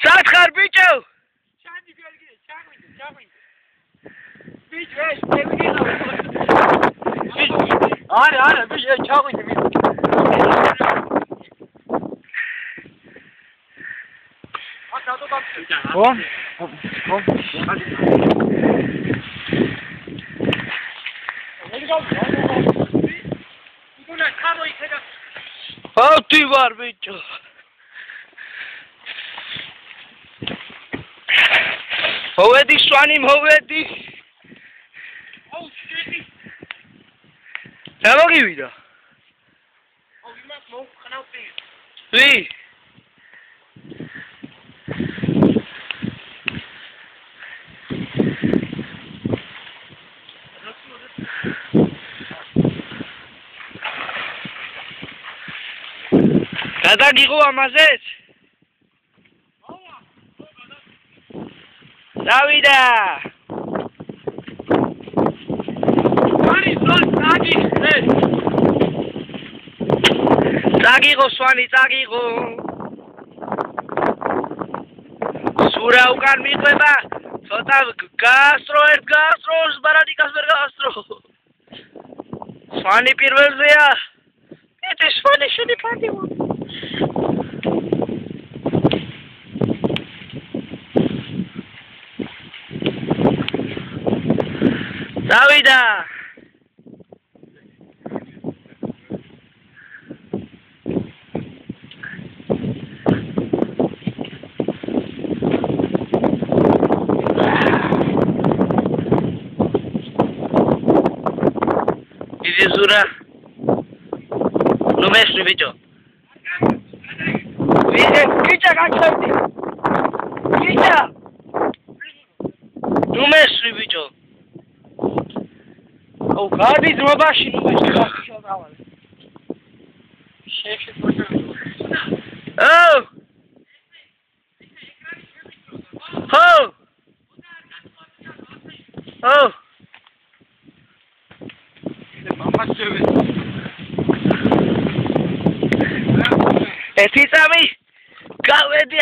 Satkar bicho. Ara, bicho, çağırdı bicho. Hadi var bicho. Hovedi swanim hovedi. Never give it. Oh, you must move. Can I see? Kada gigo amazet. Davida. Tagigo swani tagigo. Sura ukan miqveba. Ცოტა გასტროს ბარადიკას ვერ გასტრო. სვანი პირველზეა. ეს სვანი შენი პატივა. დავიდა. Zura, no mestre bicho. Viste, kicha ganchati. Kicha. No mestre bicho. Oh, gadi drobashi no mestre bicho daval. Shef Oh. Oh. Oh. Eti sami, გავედი